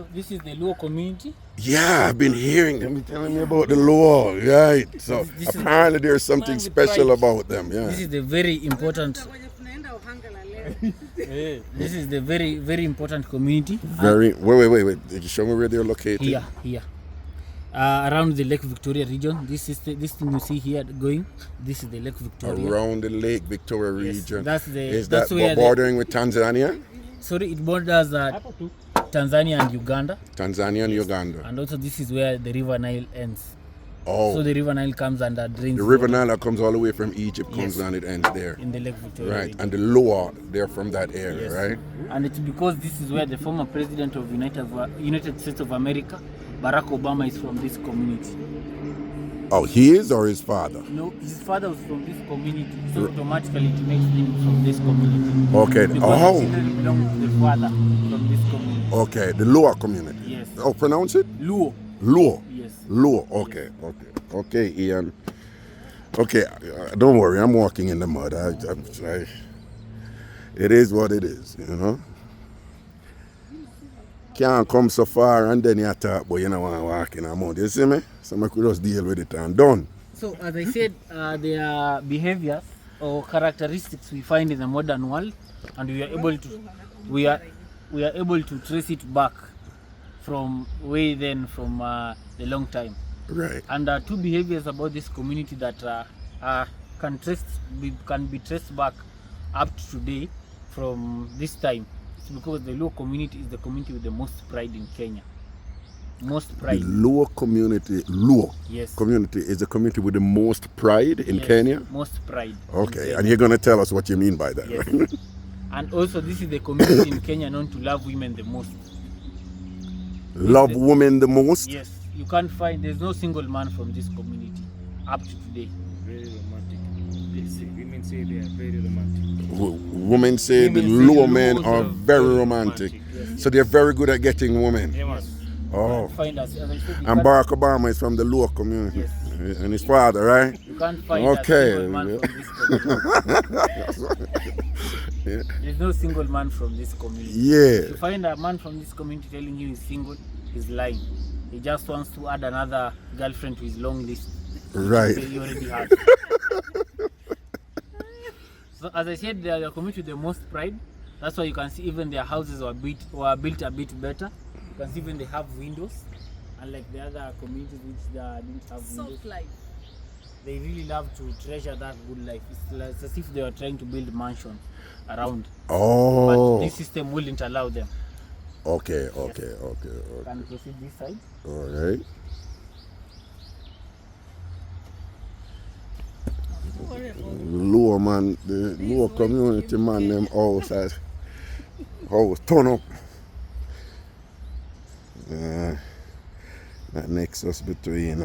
So this is the Luo community. Yeah, I've been hearing them telling me about the Luo, right? So This apparently there's something with special pride. about them, yeah. This is the very important. This is the very important community. Wait. Did you show me where they're located? Here. Around the Lake Victoria region. This thing you see here going. This is the Lake Victoria. Around the Lake Victoria region. That's where bordering with Tanzania? Sorry, it borders Tanzania and Uganda. Uganda. And also this is where the River Nile ends. Oh. So the River Nile comes and drains. The River Nile comes all the way from Egypt, comes down, it ends there. In the Lake Victoria. Right, region. and the Luo, they're from that area, right? And it's because this is where the former president of United States of America, Barack Obama, is from this community. Oh, he is or his father? No, his father was from this community, so automatically it makes him from this community. Okay. Because the children belong to the father from this community. Okay, the Luo community. Yes. Oh, pronounce it? Luo. Yes. Luo. Okay, Ian. Okay, don't worry, I'm walking in the mud. It is what it is, you know. Can't come so far and then you talk, but you know I'm walking in the mud. You see me? So I could just deal with it and done. So as I said, there are behaviors or characteristics we find in the modern world, and we are able to trace it back from the long time. Right. And two behaviors about this community that can be traced back up to today from this time. It's because the Luo community is the community with the most pride in Kenya. Most pride. The Luo community, yes, community is the community with the most pride in Kenya? Most pride. Okay, and you're going to tell us what you mean by that. Yes. And also this is the community in Kenya known to love women the most. Love women the most? Yes. You can't find, there's no single man from this community up to today. Very romantic. Women say they are very romantic. Women say the Luo men are very romantic. Yes. So they're very good at getting women. Yes. Oh. Find us. And Barack Obama is from the Luo community. Yes. And his father, right? You can't find a single man from this community. There's no single man from this community. Yeah. If you find a man from this community telling you he's single, he's lying. He just wants to add another girlfriend to his long list. Right. He already has. So as I said, they are the community with the most pride. That's why you can see even their houses were built a bit better. You can see even they have windows, unlike the other communities which didn't have windows. Soft life. They really love to treasure that good life. It's as if they were trying to build mansions around. Oh. But this system wouldn't allow them. Okay. Can you proceed this side? All right. Luo man, the Luo community man, them always turn up. That nexus between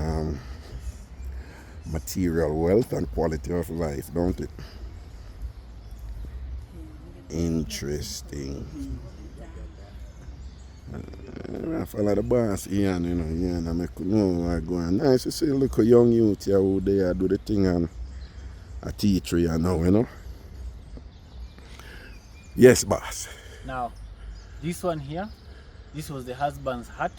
material wealth and quality of life, don't it? Interesting. I follow the boss, Ian, you know, Ian, I make know where I go. Nice to see, look a young youth here who they do the thing and a teacher, you know. Yes, boss. Now, this one here, this was the husband's hut.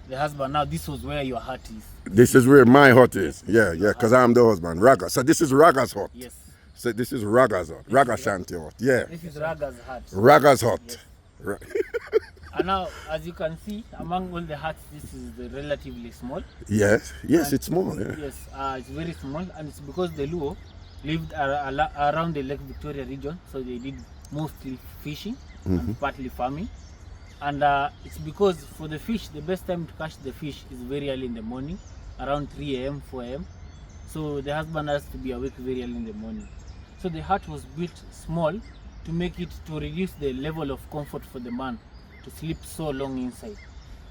The husband, now this was where your hut is. This is where my hut is. Yeah, because I'm the husband. Raga. So this is Raga's hut. Yes. So this is Raga's hut. Ragashanti hut. Yeah. This is Raga's hut. Raga's hut. Yes. Right. And now, as you can see, among all the huts, this is relatively small. Yes, it's small. Yeah. Yes, it's very small, and it's because the Luo lived around the Lake Victoria region, so they did mostly fishing and partly farming. And it's because for the fish, the best time to catch the fish is very early in the morning, around 3 a.m., 4 a.m. So the husband has to be awake very early in the morning. So the hut was built small to reduce the level of comfort for the man to sleep so long inside.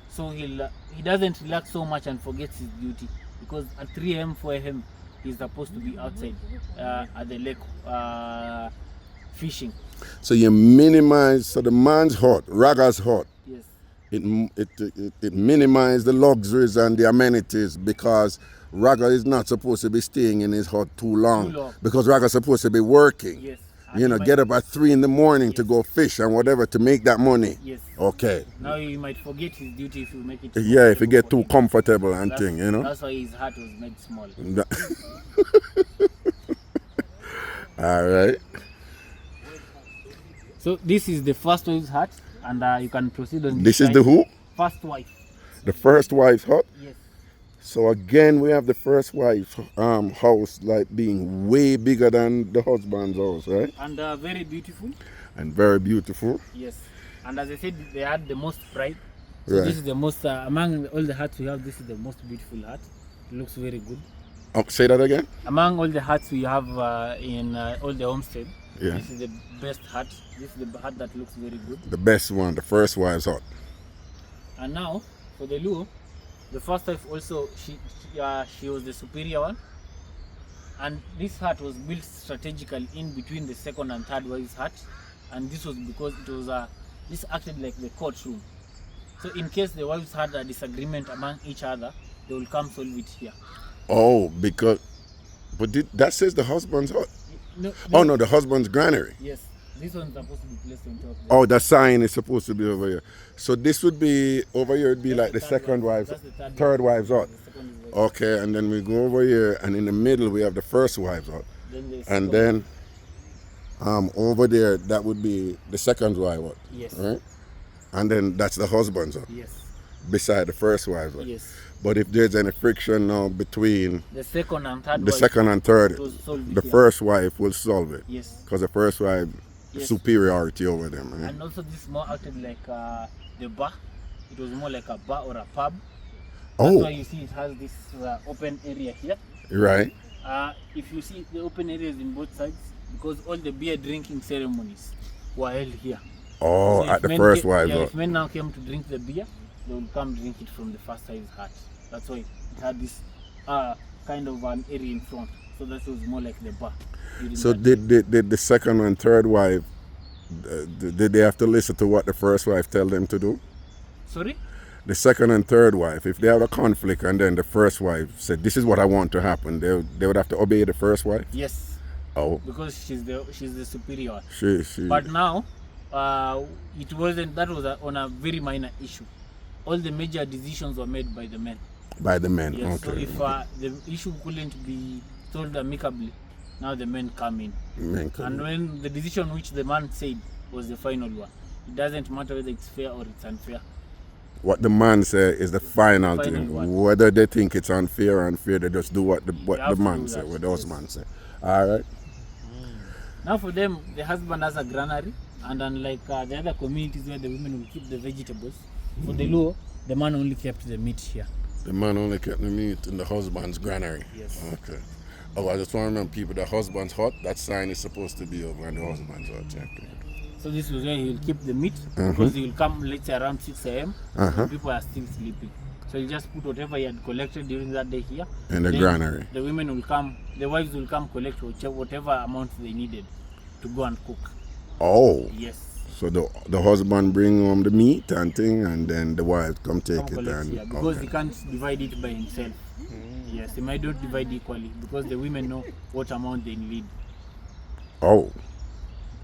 So he doesn't relax so much and forgets his duty, because at 3 a.m., 4 a.m. he's supposed to be outside at the lake fishing. So you minimize, so the man's hut, Raga's hut, Yes. it minimizes the luxuries and the amenities, because Raga is not supposed to be staying in his hut too long. Because Raga's supposed to be working. Yes. And You you know, might- get up at 3 in the morning to Yes. go fish and whatever to make that money. Yes. Okay. Now you might forget his duty if you make it. Yeah, if you get too comfortable for him. comfortable and That's, thing, you know. That's why his heart was made small. All right. So this is the first wife's hut, and you can proceed on. This is the who? First wife. The first wife's hut. Yes. So again, we have the first wife's house like being way bigger than the husband's house, right? And very beautiful. And very beautiful. Yes. And as I said, they had the most pride. So Right. this is the most among all the huts we have. This is the most beautiful hut. It looks very good. Say that again. Among all the huts we have in all the homestead, Yeah. this is the best hut. This is the hut that looks very good. The best one, the first wife's hut. And now for the Luo, the first wife also she was the superior one, and this hut was built strategically in between the second and third wife's hut, and this was because it was this acted like the courtroom. So in case the wives had a disagreement among each other, they will come solve it here. Oh, because, but that says the husband's hut. No, Oh no, the husband's granary. Yes, this one's supposed to be placed on top. Oh, the sign is supposed to be over here. So this would be over here. It'd be That's like the third second wife. wife's, That's the third wife's hut. The second is wife. Okay, and then we go over here, and in the middle we have the first wife's hut, Then the and second- then over there that would be the second wife's hut, yes, right? And then that's the husband's hut yes, beside the first wife's hut. yes. But if there's any friction now between The second and third the wife, second and third, it was solved the here. first wife will solve it Yes. because the first wife Yes. superiority over them. Right? And also this more acted like the bar. It was more like a bar or a pub. That's why Oh, you see it has this open area here. right. If you see the open areas in both sides, because all the beer drinking ceremonies were held here. Oh, So at if the men first came- wife's yeah, hut. if men now came to drink the beer, they would come drink it from the first wife's hut. That's why it had this kind of an area in front. So that was more like the bar. during So that did the second and third wife, did they have to listen to what the first wife tell them to do? Sorry? The second and third wife, if they have a conflict and then the first wife said, this is what I want to happen, they would have to obey the first wife? Yes, Oh, because she's the superior. she. But now, it wasn't. That was on a very minor issue. All the major decisions were made by the men. By the men, Yes. So okay. if the issue couldn't be solved amicably, now the men come in. Men come And in. when the decision which the man said was the final one, it doesn't matter whether it's fair or it's unfair. What the man say is the final Final thing. one. Whether they think it's unfair or unfair, they just do what the have to man do say, that, what the yes. husband say. All right. Now for them, the husband has a granary, and unlike the other communities where the women will keep the vegetables, for the Luo, the man only kept the meat here. The man only kept the meat in the husband's granary. Yes. Okay. Oh, I just want to remember people, the husband's hut, that sign is supposed to be over in the husband's hut. Okay. So this was where he will keep the meat, because he will come, let's say, around 6 a.m. Uh-huh. People are still sleeping. So he'll just put whatever he had collected during that day here. In the Then granary. The women will come, the wives will come collect whatever amount they needed to go and cook. Oh. Yes. So the husband bring home the meat and thing, and then the wife come take Come it collect and here, because okay. he can't divide it by himself. Yes, he might not divide equally, because the women know what amount they need. Oh.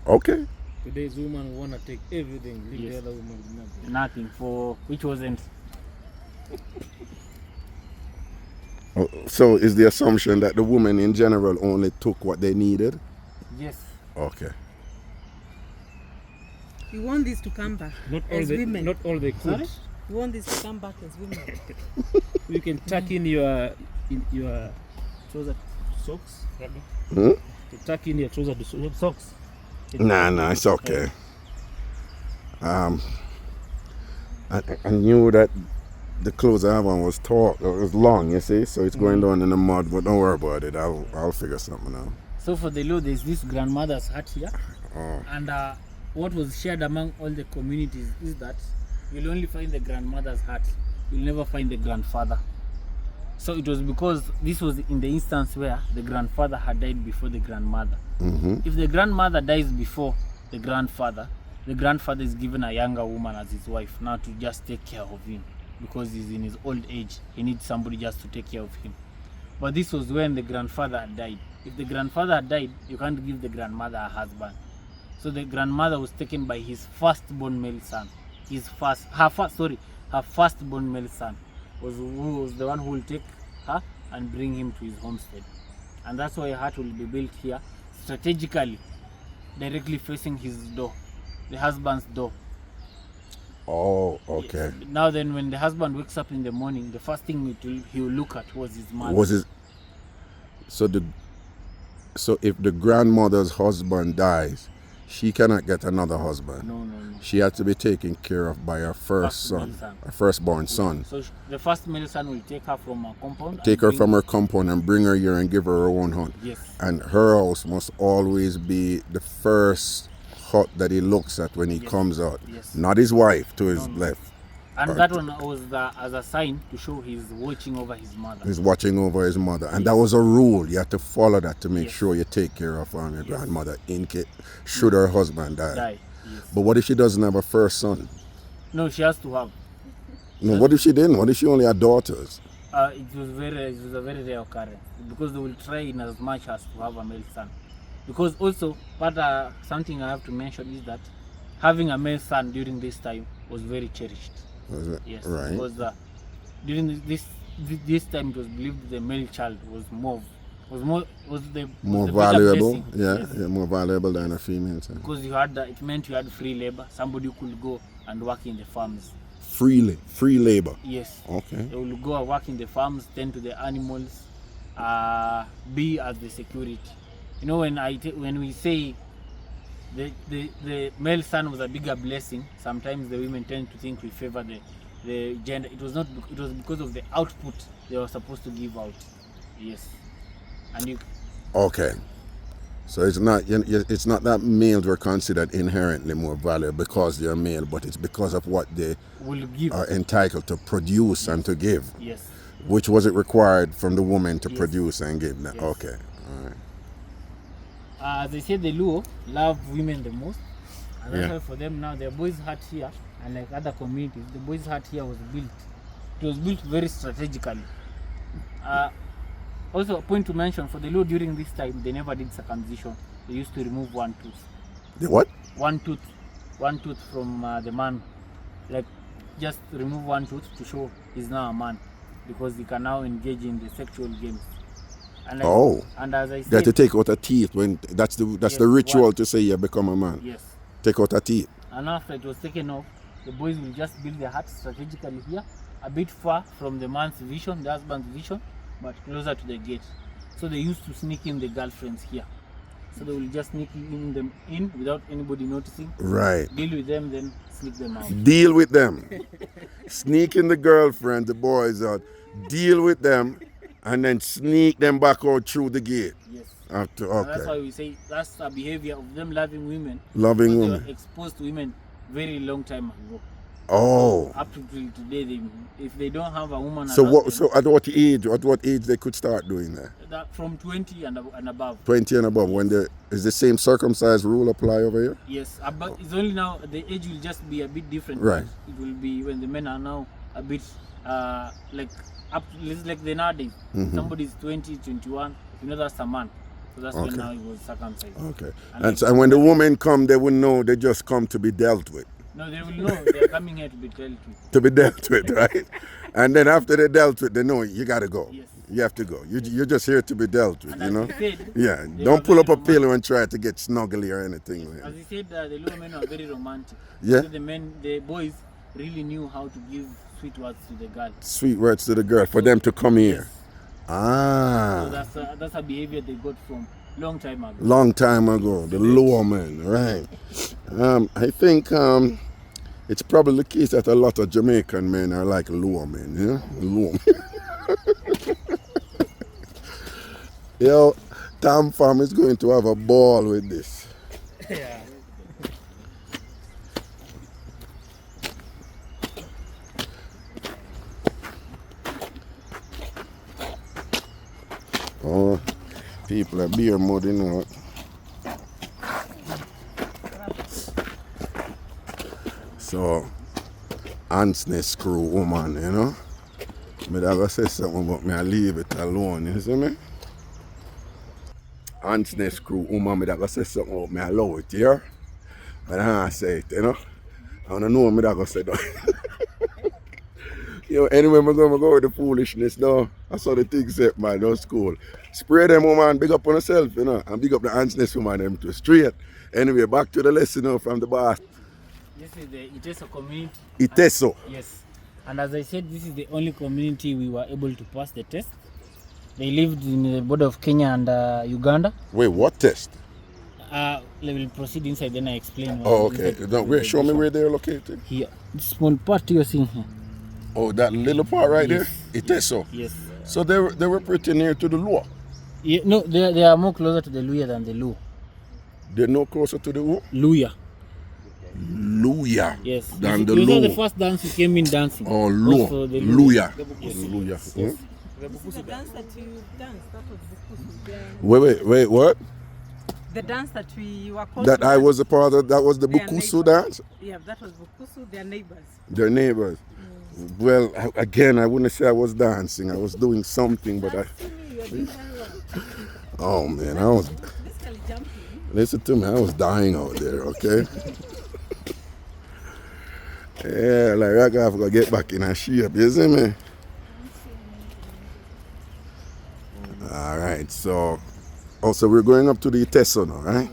Okay. Today's woman wanna take everything, leave Yes. the other woman with nothing. Nothing for which wasn't. Oh, so is the assumption that the women in general only took what they needed? Yes. Okay. We want this to come back Not all as the women. not all the Sorry? cooks. We want this to come back as women. You can tuck in your trouser socks. Hmm? To tuck in your trouser socks. Nah, it's okay. I knew that the clothes I have on was tall, it was long, you see, so it's going down in the mud, but don't worry about it. I'll figure something out. So for the Luo, there's this grandmother's hut here, Oh. and what was shared among all the communities is that you'll only find the grandmother's hut. You'll never find the grandfather. So it was because this was in the instance where the grandfather had died before the grandmother. Mm-hmm. If the grandmother dies before the grandfather is given a younger woman as his wife now to just take care of him, because he's in his old age. He needs somebody just to take care of him. But this was when the grandfather had died. if the grandfather had died, you can't give the grandmother a husband. So the grandmother was taken by his firstborn male son. Her firstborn male son was the one who will take her and bring him to his homestead. And that's why a hut will be built here, strategically, directly facing his door, the husband's door. Oh, okay. Now then, when the husband wakes up in the morning, the first thing he will look at was his mother. So if the grandmother's husband dies, she cannot get another husband. No. She had to be taken care of by her firstborn son. So the first male son will take her from her compound. Take her from her compound and bring her here and give her her own hut. Yes. And her house must always be the first hut that he looks at when he comes out. Yes. Not his wife to his left. And that one was as a sign to show he's watching over his mother. He's watching over his mother. And that was a rule. You had to follow that to make sure you take care of your grandmother in case should her husband die. Yes. But what if she doesn't have a first son? No, she has to have. No, what if she didn't? What if she only had daughters? It was a very rare occurrence because they will try in as much as to have a male son. Because also, something I have to mention is that having a male son during this time was very cherished. Was it? Yes, Right. because during this time it was believed the male child was more valuable. blessing. Yeah, Yes. more valuable than a female son. Because it meant you had free labor. Somebody could go and work in the farms. Free labor. Yes. Okay. They will go and work in the farms, tend to the animals, be as the security. You know, when we say the male son was a bigger blessing, sometimes the women tend to think we favor the gender. It was because of the output they were supposed to give out. Yes. And Okay. So it's not that males were considered inherently more valuable because they're male, but it's because of what they will give. are entitled to produce and to give. Yes. Which was it required from the woman to Yes. produce and give? Now, Yes. okay. All right. They say the Luo love women the most, and that's Yeah. why for them now their boys' hut here, and like other communities, the boys' hut here was built. It was built very strategically. Also, a point to mention for the Luo during this time, they never did circumcision. They used to remove one tooth. The what? One tooth from the man, like just remove one tooth to show he's now a man, because he can now engage in the sexual games. And and as I said, They had to take out a teeth when that's the ritual to say you become a man. Yes. Take out a teeth. And after it was taken off, the boys will just build their hut strategically here, a bit far from the man's vision, the husband's vision, but closer to the gate. So they used to sneak in the girlfriends here. So they will just sneak them in without anybody noticing. Right. Deal with them, then sneak them out. Deal with them. Sneak in the girlfriend, the boys out. Deal with them, and then sneak them back out through the gate. Yes. After, And that's okay. why we say that's a behavior of them loving women. Loving because women. They were exposed to women very long time ago. Oh. Up to today, if they don't have a woman So around what? them, So at what age? At what age they could start doing that? from 20 and above. 20 and above. When is the same circumcised rule apply over here? Yes, but it's only now the age will just be a bit different. Right. It will be when the men are now a bit like the nowadays. Somebody's 20, 21. You know that's a man. So that's when now he was circumcised. Okay. And And when the women come, they will know they just come to be dealt with. No, they will know they're coming here to be dealt with. To be dealt with, right? And then after they're dealt with, they know you got to go. Yes. You have to go. You're just here to be dealt with, And you as know? he said, Yeah. they Don't were pull up very a pillow and try to get snuggly or anything. As he said, the little men are very romantic. Yeah. So the boys really knew how to give sweet words to the girl. Sweet words to the girl for them to come here. So Ah. that's a behavior they got from long time ago. Long time ago, the lower men, right? I think it's probably the case that a lot of Jamaican men are like lower men, you know? Lower men. Yo, TamFam is going to have a ball with this. Yeah. Oh, people are beer mud, you know. So, ants nest screw woman, you know. But I gotta say something about me, I leave it alone, you see me? Ants Nest crew, me that go say something out, me allow it, yeah? But I say it, you know? I don't know me that go say that. Anyway, I'm going to go with the foolishness now. I saw the thing set, man, that's cool. Spray them, woman, big up on yourself, you know, and big up the Ants Nest woman, them too, straight. Anyway, back to the lesson now from the boss. This is the Iteso community. Iteso. Yes. And as I said, this is the only community we were able to pass the test. They lived in the border of Kenya and Uganda. Wait, what test? We will proceed inside, then I explain. Oh, okay. Show me where they're located. Here. This small part you're seeing here. Oh, that little part right Yes. there? Iteso? Yes. So they were pretty near to the Luo. Yeah, no, they are more closer to the Luya than the Luo. They're no closer to the who? Luya. Luya. Yes. Than the This was the Luo. first dance we came in dancing. Oh, Was for Luo. the Luya. Yes. Luya. Yes. The dance that you danced, that was Bukusu. Wait, what? The dance that we were called. That to I dance, was a part of, that was the Their Bukusu neighbors. dance? Yeah, that was Bukusu, their neighbors. Their neighbors. Well, again, I wouldn't say I was dancing. I was doing something, but I... You're doing very well. Oh, man, I was... Basically jumping. Listen to me, I was dying out there, okay? Yeah, like I have to get back in a shape, you see me? All right, so also we're going up to the Iteso now, right?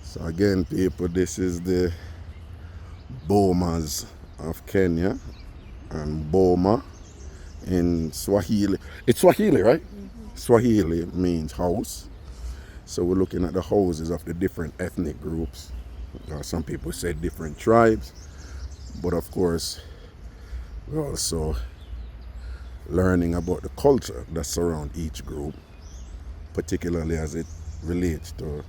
So again, people, this is the BOMAS of Kenya, and Boma in Swahili. It's Swahili, right? Swahili means house. So we're looking at the houses of the different ethnic groups. Some people say different tribes, but of course, we're also learning about the culture that surrounds each group, particularly as it relates to,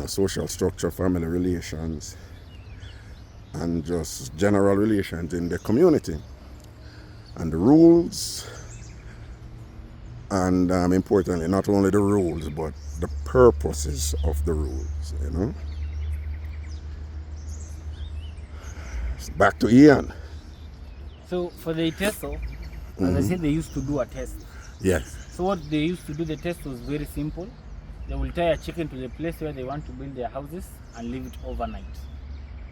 social structure, family relations, and just general relations in the community, and the rules, and importantly, not only the rules, but the purposes of the rules, Back to Ian. So for the Iteso, as I said, they used to do a test. Yes. So what they used to do, the test was very simple. They will tie a chicken to the place where they want to build their houses and leave it overnight.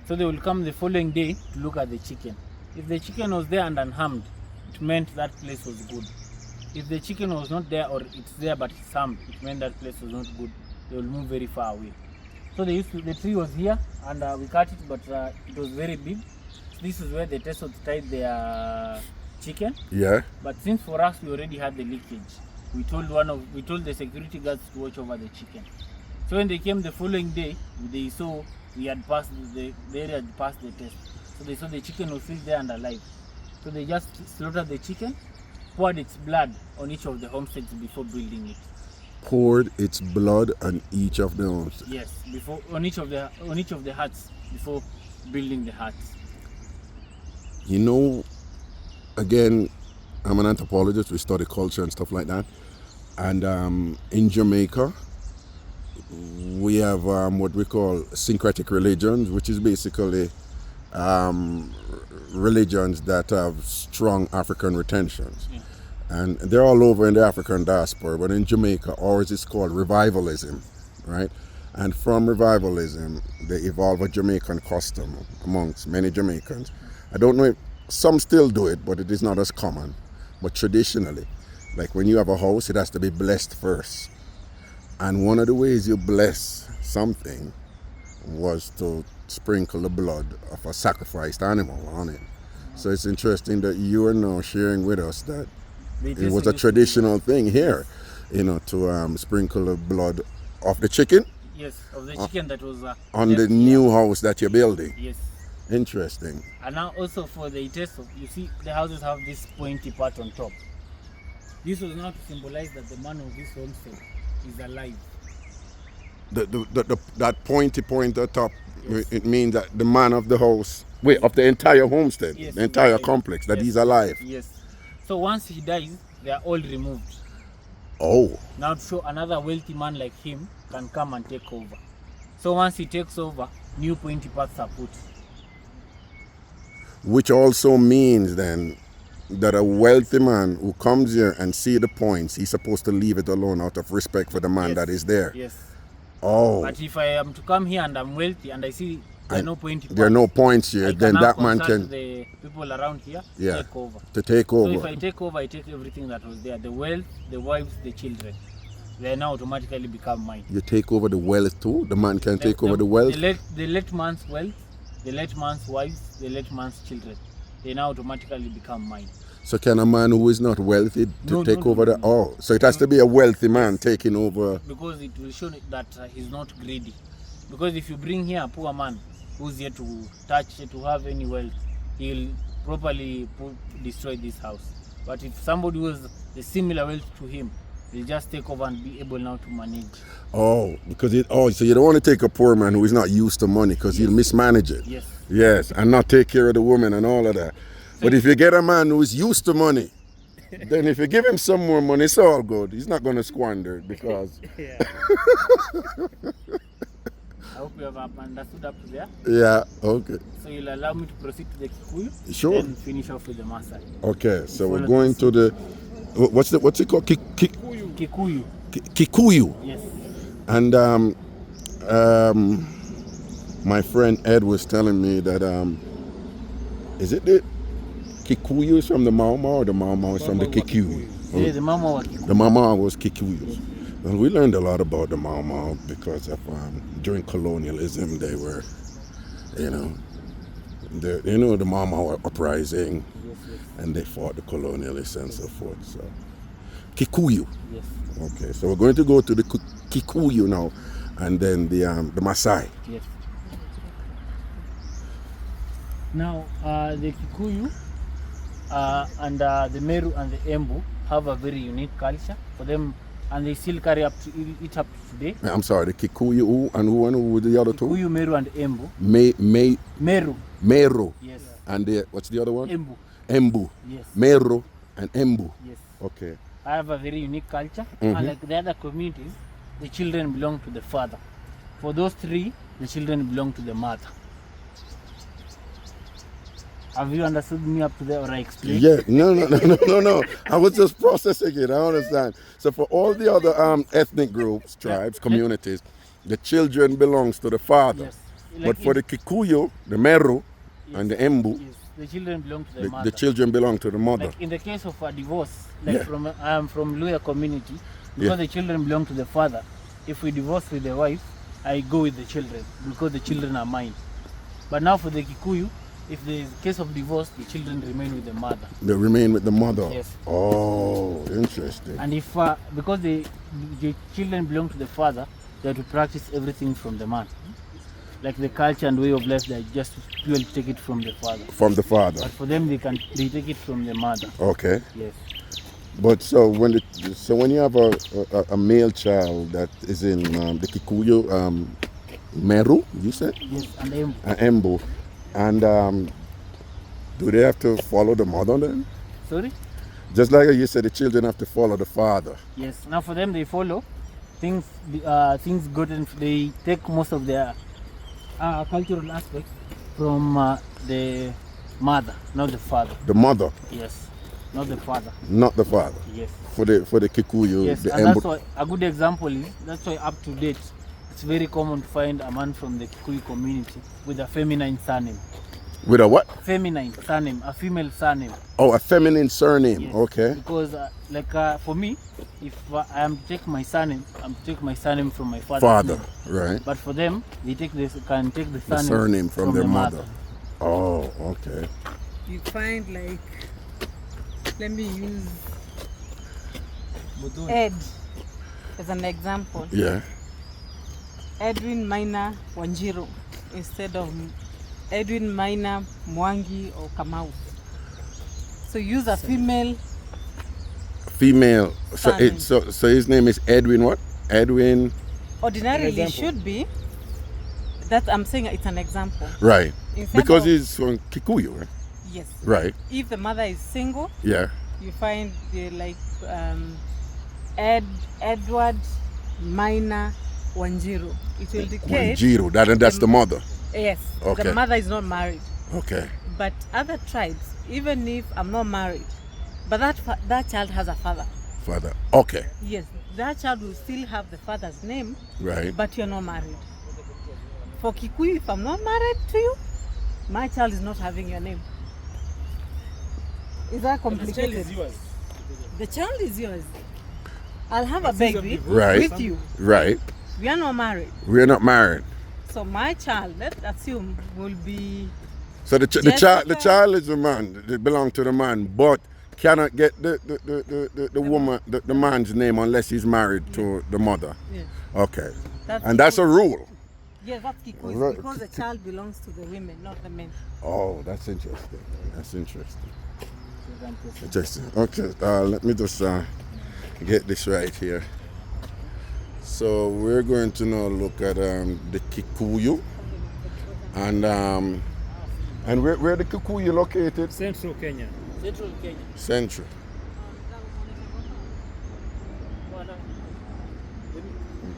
So they will come the following day to look at the chicken. If the chicken was there and unharmed, it meant that place was good. If the chicken was not there, or it's there but it's harmed, it meant that place was not good. They will move very far away. So they used to, the tree was here and we cut it, but it was very big. This is where the Tesos tied their chicken. Yeah. But since for us we already had the leakage, we told the security guards to watch over the chicken. So when they came the following day, they saw we had passed the area had passed the test. So they saw the chicken was still there and alive. So they just slaughtered the chicken, poured its blood on each of the homesteads before building it. Poured its blood on each of the homesteads. Yes, before on each of the huts before building the huts. Again, I'm an anthropologist. We study culture and stuff like that. And in Jamaica, we have what we call syncretic religions, which is basically religions that have strong African retentions. Yeah. And they're all over in the African diaspora, but in Jamaica, ours is called revivalism, right? And from revivalism, they evolve a Jamaican custom amongst many Jamaicans. I don't know if some still do it, but it is not as common. But traditionally, like when you have a house, it has to be blessed first. And one of the ways you bless something was to sprinkle the blood of a sacrificed animal on it. So it's interesting that you are now sharing with us that it was a traditional thing here, to sprinkle the blood of the chicken. Yes, of the chicken that was on the new house that you're building. Yes. Interesting. And now also for the Iteso, you see the houses have this pointy part on top. This was now to symbolize that the man of this homestead is alive. That pointy point at the top, Yes. it means that the man of the house, of the entire homestead, Yes, the entire alive. complex, that Yes. he's alive. Yes. So once he dies, they are all removed. Oh. Now to show another wealthy man like him can come and take over. So once he takes over, new pointy parts are put. Which also means then that a wealthy man who comes here and see the points, he's supposed to leave it alone out of respect for the man that is there. Yes. Oh. But if I am to come here and I'm wealthy and I see there are no points, there are no points here, then that man can. The people around here take over. To take over. So if I take over, I take everything that was there: the wealth, the wives, the children. They now automatically become mine. You take over the wealth too. The man can take over the wealth. The late man's wealth, the late man's wives, the late man's children. They now automatically become mine. So can a man who is not wealthy take over the... Oh, so it has to be a wealthy man taking over... Because it will show that he's not greedy. Because if you bring here a poor man who's here to touch, to have any wealth, he'll properly destroy this house. But if somebody who has the similar wealth to him, he'll just take over and be able now to manage. Oh, because so you don't want to take a poor man who is not used to money because he'll mismanage it. Yes. Yes, and not take care of the woman and all of that. But if you get a man who is used to money, then if you give him some more money, it's all good. He's not going to squander it because... Yeah. I hope you have understood up to there. Yeah, okay. So you'll allow me to proceed to the Kikuyu? Sure. Then finish off with the Maasai. Okay, so we're going to the... What's it called? Kikuyu. Kikuyu. Yes. And my friend Ed was telling me that... is it the Kikuyu is from the Mama or the Mama is from the Kikuyu? Yeah, the Mama was Kikuyu. The Mama was Kikuyu. Well, we learned a lot about the Mama because of during colonialism they were, the Mama were uprising, and they fought the colonialists and so forth. So Kikuyu. Yes. Okay, so we're going to go to the Kikuyu now, and then the Masai. Yes. Now the Kikuyu and the Meru and the Embu have a very unique culture for them, and they still carry it up to today. I'm sorry, the Kikuyu and who were the other two? Kikuyu, Meru and Embu. Meru. Yes. And what's the other one? Embu. Embu. Yes. Meru and Embu. Yes. Okay. I have a very unique culture, and like the other communities, the children belong to the father. For those three, the children belong to the mother. Have you understood me up to there, or I explained? Yeah, no. I was just processing it. I understand. So for all the other ethnic groups, tribes, communities, the children belongs to the father. Yes. But for the Kikuyu, the Meru, and the Embu, the children belong to the mother. The children belong to the mother. Like in the case of a divorce, I am from Luya community, because the children belong to the father. If we divorce with the wife, I go with the children because the children are mine. But now for the Kikuyu, if there is a case of divorce, the children remain with the mother. They remain with the mother? Yes. Oh, interesting. And if, because the children belong to the father, they have to practice everything from the man. Like the culture and way of life, they just purely take it from the father. From the father. But for them, they take it from the mother. Okay. Yes. But so when you have a male child that is in the Kikuyu, Meru, you said? Yes, and Embu. Embu. And do they have to follow the mother then? Sorry? Just like you said, the children have to follow the father. Yes. Now for them, they follow things good, and they take most of their cultural aspects from the mother, not the father. The mother? Yes. Not the father. Not the father? Yes. For the Kikuyu, yes, the and Embu. that's why a good example is, that's why up to date, it's very common to find a man from the Kikuyu community with a feminine surname. With a what? Feminine surname, a female surname. Oh, a feminine surname. Yes. Okay. Because, for me, if I am to take my surname, I'm to take my surname from my father. Right. But for them, they can take the surname from their mother. Oh, okay. You find let me use Ed as an example. Yeah. Edwin Minor Wanjiro instead of Edwin Minor Mwangi or Kamau. So use a female. So his name is Edwin what? Edwin. Ordinarily should be. That I'm saying it's an example. Right. Instead because he's from Kikuyu, right? Yes. Right. If the mother is single. Yeah. You find Edward Minor Wanjiro. It will indicate Wanjiro, that's the mother. Yes. Okay. The mother is not married. Okay. But other tribes, even if I'm not married, but that child has a father. Father. Okay. Yes, that child will still have the father's name. Right. But you're not married. For Kikuyu, if I'm not married to you, my child is not having your name. Is that complicated? The child is yours. The child is yours. I'll have a baby Right. with you. Right. We are not married. We are not married. So my child, let's assume, will be... So the child is the man. It belongs to the man, but cannot get the woman, the man's name unless he's married to the mother. Yes. Okay. That's That's a rule. Yes, that's Kikuyu. Right. Because the child belongs to the women, not the men. Oh, that's interesting. That's interesting. Interesting. Okay, let me just get this right here. So we're going to now look at the Kikuyu, and where the Kikuyu located? Central Kenya. Central Kenya. Central.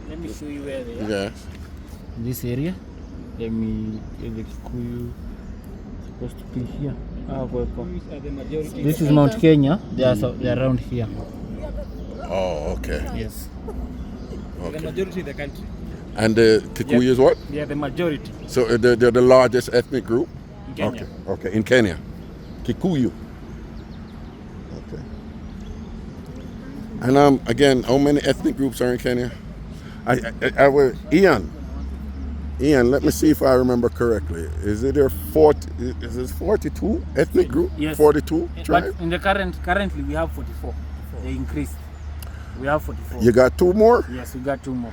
Let me show you where they are. Yes. In this area, let me get the Kikuyu. Supposed to be here. This is Mount Kenya. They are around here. Oh, okay. Yes. The Okay. majority in the country. And the Kikuyu is what? They are the majority So they're the largest ethnic group? in Kenya. Okay. Okay, in Kenya. Kikuyu. Okay. And again, how many ethnic groups are in Kenya? I will, Ian, let me see if I remember correctly. Is it there 42 ethnic group? Yes. 42 But tribes? in the currently we have 44. They increased. We have 44. You got 2 more? Yes, we got 2 more.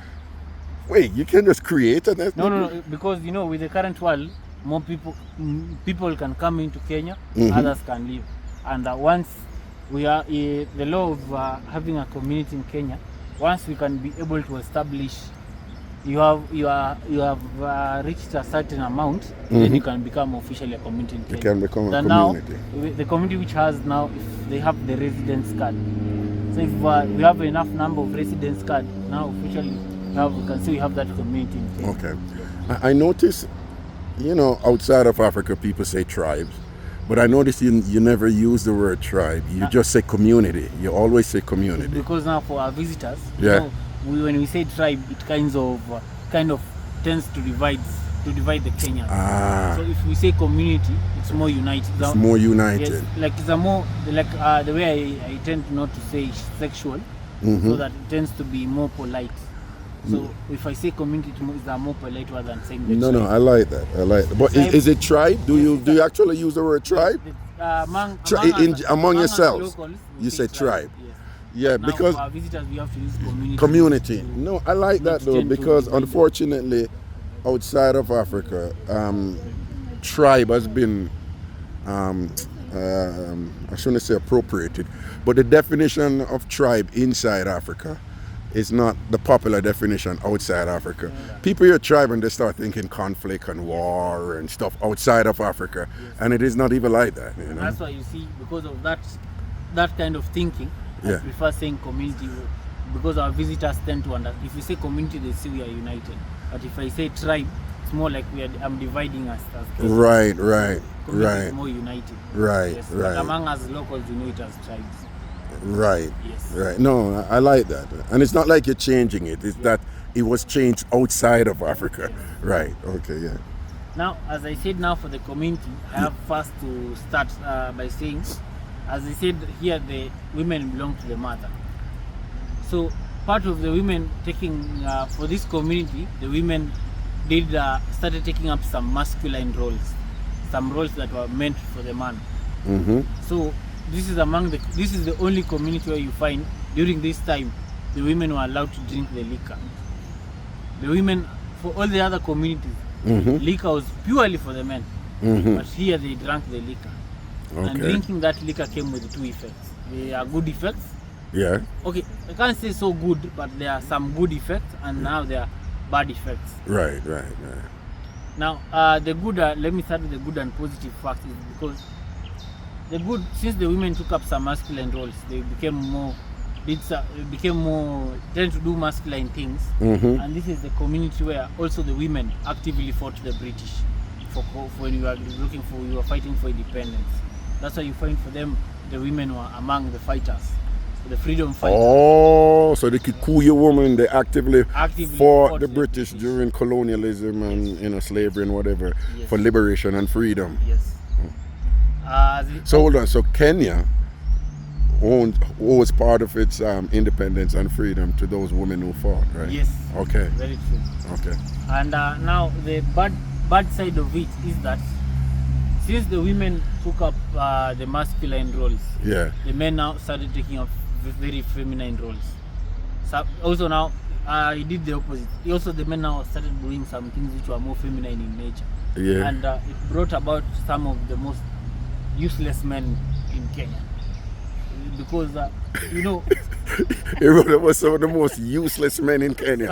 Wait, you can just create an ethnic No, group? because with the current world, more people can come into Kenya, others can leave. And once we are the law of having a community in Kenya, once we can be able to establish you have reached a certain amount, then you can become officially a community in Kenya. You can become a Then community. Now, the community which has now, if they have the residence card. So if we have enough number of residence card, now officially we can say we have that community in Kenya. Okay. I notice, outside of Africa, people say tribes. But I notice you never use the word tribe. You just say community. You always say community. Because now for our visitors, Yeah. When we say tribe, it kind of tends to divide the Kenyans. So if we say community, it's more united. It's more united. Yes, like it's a more the way I tend not to say sexual, so that it tends to be more polite. So if I say community, it's a more polite rather than saying the No, tribe. I like that. But is it tribe? Do you actually use the word tribe? Among yourselves, locals, we you say tribe. Yes. Yeah, Now because for our visitors, we have to use community. community. No, I like that though, tend to because be- unfortunately, outside of Africa, tribe has been, I shouldn't say appropriated, but the definition of tribe inside Africa is not the popular definition outside Africa. People hear tribe and they start thinking conflict and war and stuff outside of Africa, and it is not even like that. That's why you see, because of that kind of thinking, Yeah. I prefer saying community, because our visitors tend to understand. If we say community, they see we are united. But if I say tribe, it's more like I'm dividing us. Right. Community is more united. Right, Yes. right. But among us locals, we know it as tribes. Right. Yes. Right. No, I like that. And it's not like you're changing it. It's that it was changed outside of Africa. Right. Okay, yeah. Now, as I said, now for the community, I have first to start by saying, as I said here, the women belong to the mother. So part of the women taking, for this community, the women started taking up some masculine roles, some roles that were meant for the man. So this is the only community where you find during this time the women were allowed to drink the liquor. The women, for all the other communities, liquor was purely for the men, but here they drank the liquor. And Okay. drinking that liquor came with 2 effects. There are good effects. Yeah. Okay, I can't say so good, but there are some good effects, and now there are bad effects. Right. Now, the good, let me start with the good and positive facts, is because the good, since the women took up some masculine roles, they became more tend to do masculine things. And this is the community where also the women actively fought the British when you are fighting for independence. That's why you find for them the women were among the fighters, the freedom fighters. Oh, so the Kikuyu women, they actively fought the British during colonialism and slavery and whatever, for liberation and freedom. Yes. So hold on, so Kenya owes part of its independence and freedom to those women who fought, right? Yes. Okay. Very true. Okay. And now the bad side of it is that since the women took up the masculine roles, the men now started taking up very feminine roles. So also now he did the opposite. Also the men now started doing some things which were more feminine in nature. Yeah. And it brought about some of the most useless men in Kenya. Because it was some of the most useless men in Kenya.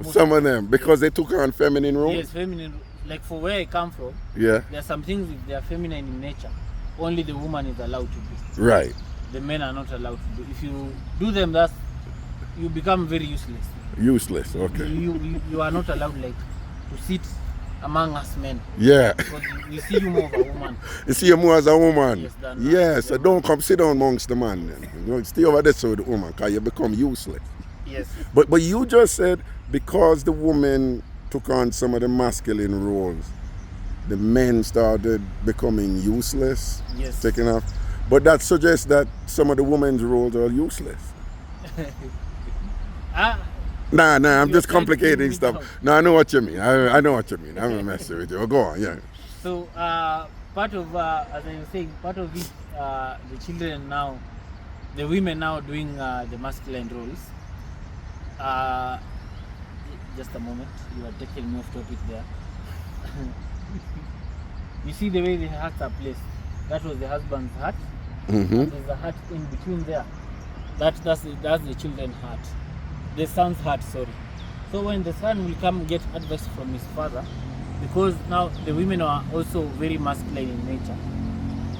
Some of them, because they took on feminine roles. Yes, feminine. Like for where I come from, there are some things if they are feminine in nature, only the woman is allowed to do. Right. The men are not allowed to do. If you do them, you become very useless. Useless. Okay. You are not allowed to sit among us men. Yeah. Because we see you more of a woman. You see you more as a woman. Yes. So don't come sit down amongst the man then. Stay over there with the woman, because you become useless. Yes. But you just said because the woman took on some of the masculine roles, the men started becoming useless. Yes. Taking off. But that suggests that some of the women's roles are useless. Nah, I'm just complicating stuff. No, I know what you mean. I know what you mean. I'm messing with you. Go on, yeah. So, part of, as I was saying, part of it, the children now, the women now doing the masculine roles. Just a moment, you are taking me off topic there. You see the way the hats are placed. That was the husband's hat. Mm-hmm. There's a hat in between there. That's the children's hat. The son's hat, sorry. So when the son will come get advice from his father, because now the women are also very masculine in nature,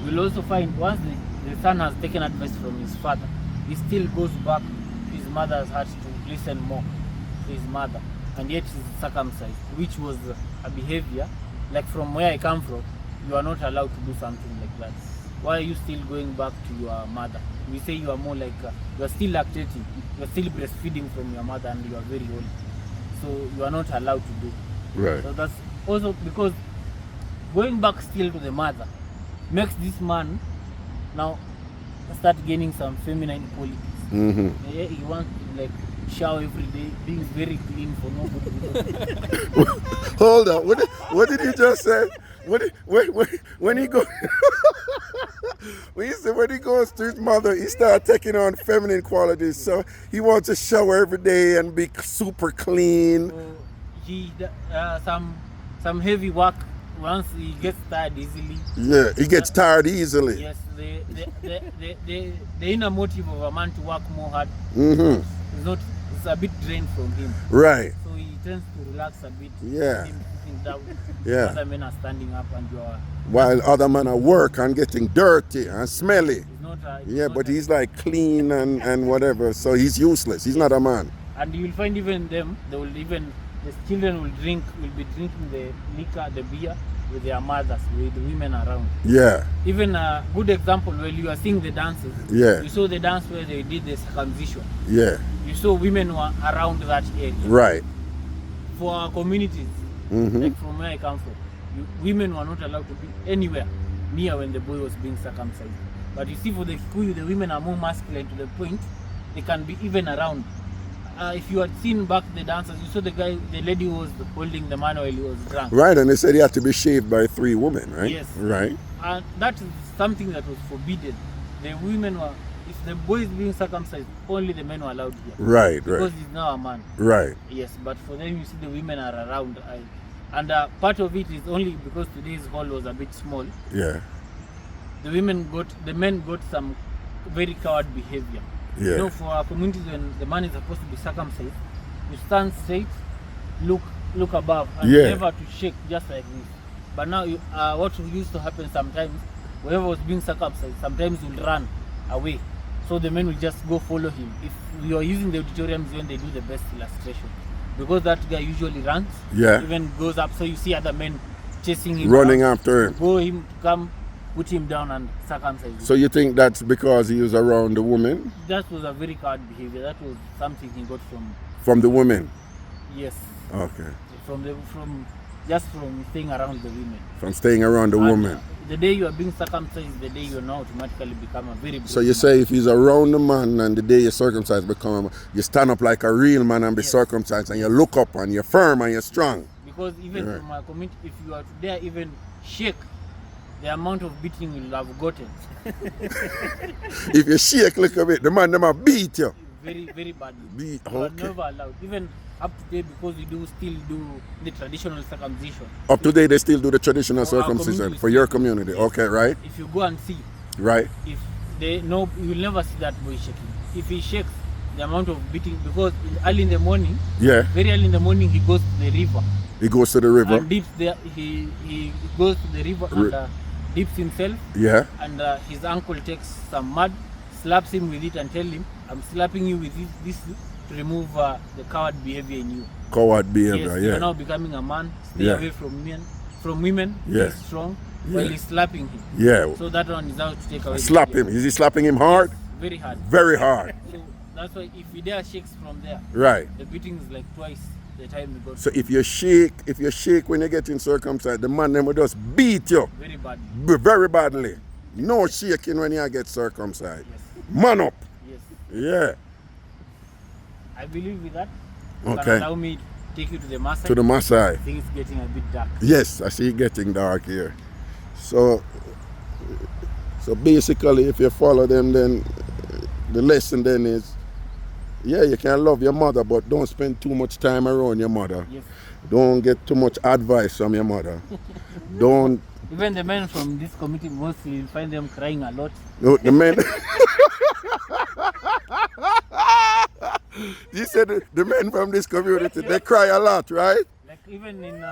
we'll also find once the son has taken advice from his father, he still goes back to his mother's hat to listen more to his mother, and yet he's circumcised, which was a behavior, like from where I come from, you are not allowed to do something like that. Why are you still going back to your mother? We say you are more like, you are still lactating, you are still breastfeeding from your mother and you are very old. So you are not allowed to do. Right. So that's also because going back still to the mother makes this man now start gaining some feminine qualities. Mm-hmm. He wants to shower every day, being very clean for nobody. Hold on, what did you just say? When he goes when he goes to his mother, he starts taking on feminine qualities. So he wants to shower every day and be super clean. So he some heavy work. Once he gets tired easily. Yeah, he gets tired easily. Yes, the inner motive of a man to work more hard it's a bit drained from him. Right. So he tends to relax a bit. Yeah. Him sitting down. Yeah. Other men are standing up and you are. While other men are work and getting dirty and smelly. But he's like clean and whatever. So he's useless. He's not a man. And you will find even them, the children will be drinking the liquor, the beer with their mothers, with the women around. Yeah. Even a good example, when you are seeing the dances, you saw the dance where they did the circumcision. Yeah. You saw women were around that area. Right. For our communities, like from where I come from, women were not allowed to be anywhere near when the boy was being circumcised. But you see, for the Kikuyu, the women are more masculine to the point they can be even around. If you had seen back the dancers, you saw the lady who was holding the man while he was drunk. Right, and they said he had to be shaved by 3 women, right? Yes. Right. And that is something that was forbidden. The women were, if the boy is being circumcised, only the men were allowed here. Right, because he's now a man. Right. Yes, but for them, you see the women are around. And part of it is only because today's hall was a bit small. Yeah. The men got some very coward behavior. Yeah. You know, for our communities, when the man is supposed to be circumcised, you stand straight, look above, and never to shake, just like this. But now, what used to happen sometimes, whoever was being circumcised, sometimes will run away. So the men will just go follow him. If we are using the auditoriums when they do the best illustration, because that guy usually runs, even goes up. So you see other men chasing him, running around, after him. go him to come, put him down and circumcise him. So you think that's because he was around the woman? That was a very coward behavior. That was something he got From the woman? yes, Okay. from staying around the women. From staying around the And, woman. The day you are being circumcised, the day you now automatically become a very. So you say if he's around the man and the day you're circumcised, you stand up like a real man and be circumcised, and you look up and you're firm and you're strong. Because even from our community, if you are to dare even shake, the amount of beating you'll have gotten. If you shake a little bit, the man them a beat you. Very, very badly. Beat, You are okay. never allowed. Even up to date, because we still do the traditional circumcision. Up to date, they still do the traditional For our circumcision community. for your community. Okay, right? If you go and see, Right. if they know, you will never see that boy shaking. If he shakes, the amount of beating, because early in the morning, Yeah. very early in the morning, he goes to the river He goes to the river. and dips there. He goes to the river and dips himself, Yeah. and his uncle takes some mud, slaps him with it, and tell him, "I'm slapping you with this to remove the coward behavior in you." Coward behavior, Yes, you're yeah. now becoming a man. Stay Yeah. away from women. Yeah. Be strong. While he's slapping him. Yeah. So that one is out to take away. the Slap fear. him. Is he slapping him hard? Very hard. Very hard. So that's why if he dare shakes from there, Right. the beating is like twice the time he got. So if you shake when you're getting circumcised, the man them will just beat you Very bad. very badly. No shaking when you get circumcised. Yes. Man up. Yes. Yeah. I believe with that. You Okay. can allow me to take you to the Masai. To the Maasai. I think it's getting a bit dark. Yes, I see it getting dark here. So basically, if you follow them, then the lesson then is, yeah, you can love your mother, but don't spend too much time around your mother. Yes. Don't get too much advice from your mother. Don't. Even the men from this committee, mostly you find them crying a lot. No, the men. You said the men from this community, they cry a lot, right? Like even in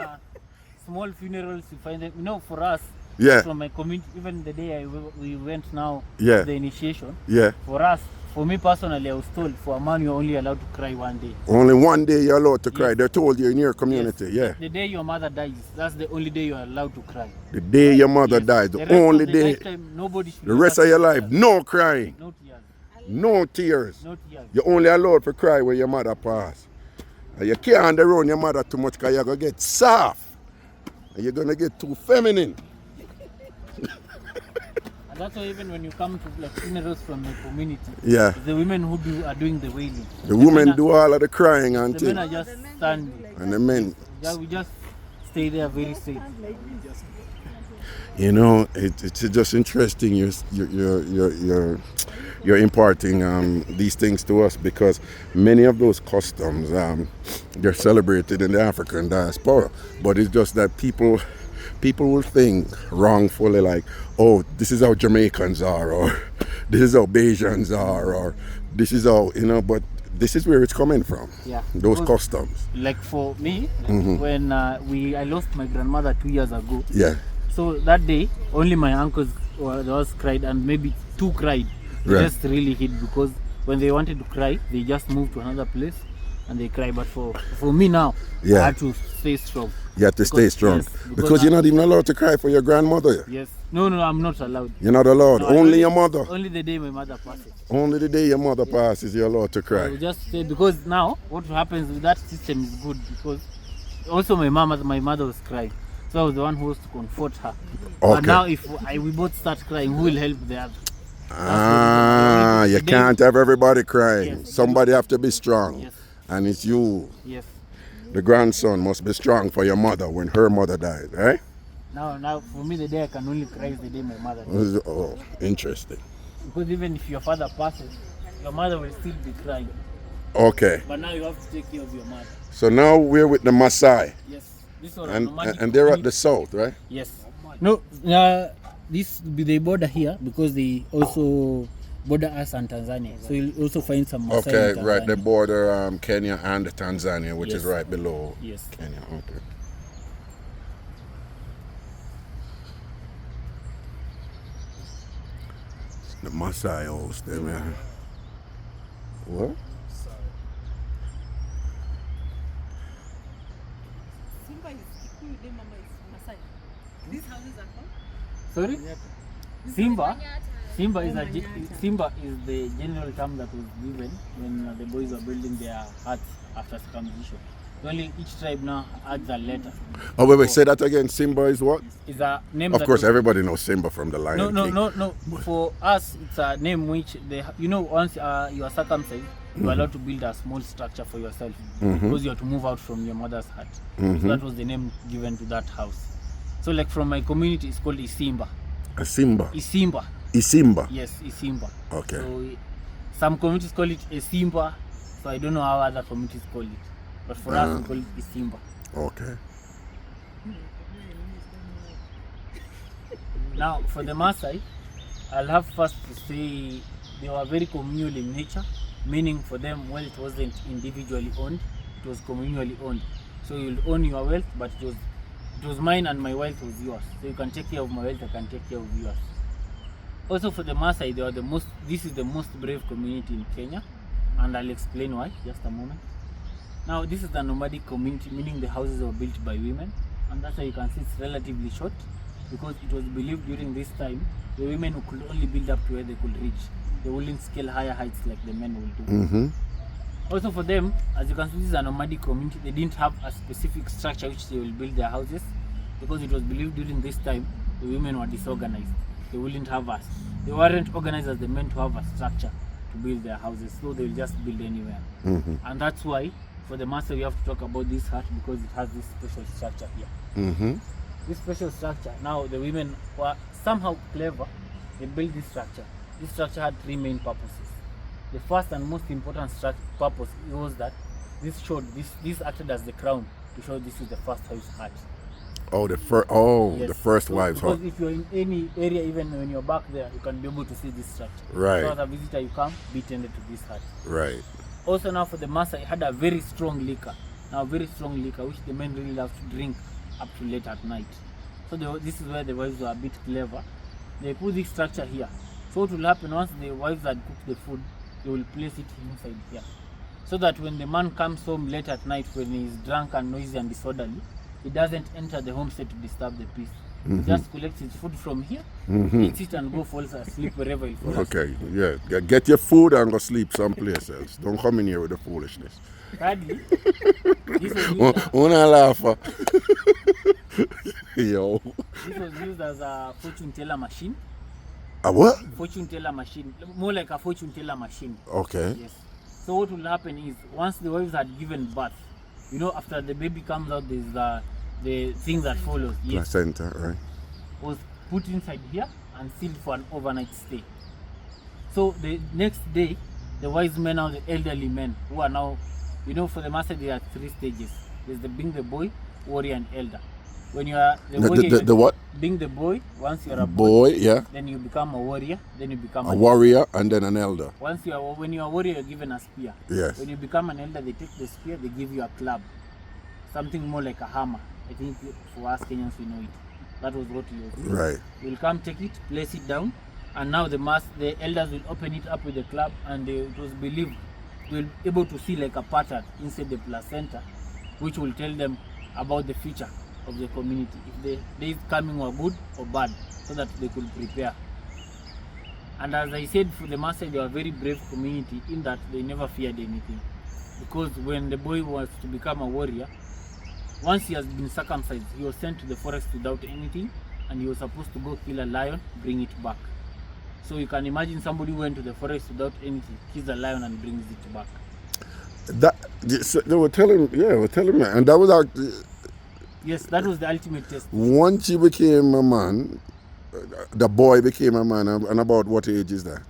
small funerals, you find them. You know, for us, Yeah. from my community, even the day we went now Yeah. to the initiation, Yeah. for me personally, I was told for a man you're only allowed to cry one day. Only one day you're allowed to cry. They told you in your community, Yes. yeah. The day your mother dies, that's the only day you are allowed to cry. The day your mother Yes. dies, The the rest only of the day, lifetime, nobody should the ever rest of your cry. life, no crying, No tears. no tears. No tears. You're only allowed to cry when your mother pass. And you can't hand around your mother too much because you're going to get soft. And you're going to get too feminine. And that's why even when you come to like funerals from the community, Yeah. the women who are doing the wailing. The women men do all of the crying and The men are things. just standing. And the men, Yeah, we just stay there very safe. you know, it's just interesting. You're imparting these things to us because many of those customs they're celebrated in the African diaspora, but it's just that people will think wrongfully like, oh, this is how Jamaicans are, or this is how Bajans are, or this is how, but this is where it's coming from. Yeah. Those Because, customs. like for me, when I lost my grandmother 2 years ago. Yeah. So that day, only my uncles was cried, and maybe two cried. They Right. just really hid because when they wanted to cry, they just moved to another place and they cry. But for me now, Yeah. I had to stay strong. You have to stay Because- strong. yes, because you're not even allowed to cry for your grandmother. Yes. No, I'm not allowed. You're not allowed. No, Only your mother. Only the day my mother passes. Only the day your mother passes, you're allowed to I cry. will just say, because now what happens with that system is good, because also my mother was crying. So I was the one who was to comfort her. But Okay. now if we both start crying, who will help the other? You The day- can't have everybody crying. Yes. Somebody have to be strong. Yes. And it's you. Yes. The grandson must be strong for your mother when her mother died, right? Now for me the day I can only cry is the day my mother dies. Oh, interesting. Because even if your father passes, your mother will still be crying. Okay. But now you have to take care of your mother. So now we're with the Maasai. Yes. This was And they're at the south, right? Yes. No, this will be the border here because they also border us and Tanzania. So you'll also find some Masai Okay, in Tanzania. right. They border Kenya and Tanzania, which is Yes. right below Yes. Kenya. Okay. The Maasai house there, man. What? Simba is Kikuyu name Mama is Masai. These houses are called? Sorry? Simba. Simba is Simba is the general term that was given when the boys were building their huts after circumcision. Only each tribe now adds a letter. Oh, wait, say that again. Simba is what? Is a name. Of course, everybody knows Simba from the Lion King. No. For us, it's a name which once you are circumcised, you are allowed to build a small structure for yourself because you have to move out from your mother's hut. So that was the name given to that house. So, like from my community, it's called Isimba. A Simba. Isimba. Isimba. Yes, Isimba. Okay. So some communities call it Isimba. So I don't know how other communities call it, but for us we call it Isimba. Okay. Now for the Maasai, I'll have first to say they were very communal in nature, meaning for them wealth wasn't individually owned, it was communally owned. So you'll own your wealth, but it was mine and my wealth was yours. So you can take care of my wealth, I can take care of yours. Also for the Maasai, they are this is the most brave community in Kenya, and I'll explain why, just a moment. Now this is the nomadic community, meaning the houses were built by women, and that's why you can see it's relatively short, because it was believed during this time the women who could only build up to where they could reach. They wouldn't scale higher heights like the men will do. Also for them, as you can see, this is a nomadic community. They didn't have a specific structure which they will build their houses, because it was believed during this time the women were disorganized. They wouldn't have us. They weren't organized as the men to have a structure to build their houses, so they will just build anywhere. And that's why for the Maasai we have to talk about this hut, because it has this special structure here. This special structure, now the women were somehow clever. They built this structure. This structure had three main purposes. The first and most important purpose was that this acted as the crown to show this is the first house hut. Oh, Yes. the first wives' hut. Because if you're in any area, even when you're back there, you can be able to see this structure. Right. So as a visitor, you come, be tended to this hut. Right. Also now for the Maasai, it had a very strong liquor. Now very strong liquor, which the men really love to drink up to late at night. So this is where the wives were a bit clever. They put this structure here. So what will happen, once the wives had cooked the food, they will place it inside here. So that when the man comes home late at night, when he is drunk and noisy and disorderly, he doesn't enter the homestead to disturb the peace. He just collects his food from here, eats it and go falls asleep wherever he falls. Okay, yeah. Get your food and go sleep someplace else. Don't come in here with the foolishness. Thirdly, this was used Una laugh. Yo. This was used as a fortune teller machine. A what? Fortune teller machine, more like a fortune teller machine. Okay. Yes. So what will happen is, once the wives had given birth, after the baby comes out, there's the thing that follows. Yes. Placenta, right? Was put inside here and sealed for an overnight stay. So the next day, the wise men, now the elderly men, who are now, for the Maasai there are three stages. There's being the boy, warrior, and elder. When you are the warrior, the what? Being the boy, once you're a boy, yeah. Then you become a warrior, then you become a warrior, and then an elder. When you are a warrior, you're given a spear. Yes. When you become an elder, they take the spear, they give you a club, something more like a hammer. I think for us Kenyans, we know it. That was what you do. Right. You'll come, take it, place it down, and now the elders will open it up with the club, and it was believed they'll be able to see like a pattern inside the placenta, which will tell them about the future of the community, if the days coming were good or bad, so that they could prepare. And as I said, for the Maasai, they were a very brave community in that they never feared anything, because when the boy was to become a warrior, once he has been circumcised, he was sent to the forest without anything, and he was supposed to go kill a lion, bring it back. So you can imagine somebody who went to the forest without anything, kills a lion and brings it back. They were telling me, and that was yes, that was the ultimate test. Once you became a man, the boy became a man, and about what age is that?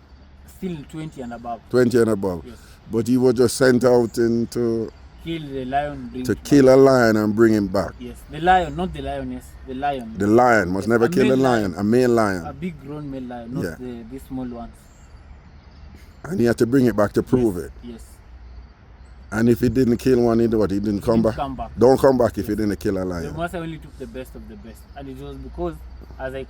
Still 20 and above. 20 and above. Yes. But he was just sent out to kill the lion, kill a lion and bring him back. Yes, the lion, not the lioness, the lion. The lion must never kill a lion, a male lion. A big grown male lion, not the small ones. And he had to bring it back to prove it. Yes. And if he didn't kill one, he didn't come back. Don't come back if he didn't kill a lion. The Maasai only took the best of the best, and it was because, as I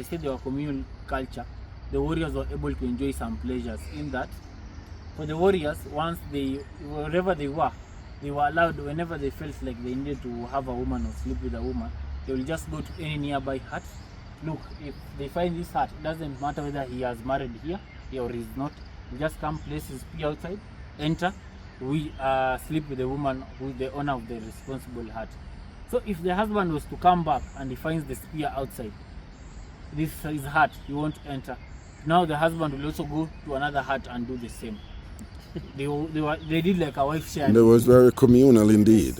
said, they were communal culture. The warriors were able to enjoy some pleasures in that. For the warriors, wherever they were, they were allowed, whenever they felt like they needed to have a woman or sleep with a woman, they will just go to any nearby hut. Look, if they find this hut, it doesn't matter whether he has married here or he's not. They just come, place his spear outside, enter, we sleep with the woman who is the owner of the responsible hut. So if the husband was to come back and he finds the spear outside, this is his hut, he won't enter. Now the husband will also go to another hut and do the same. They did like a wife share. It was very communal indeed.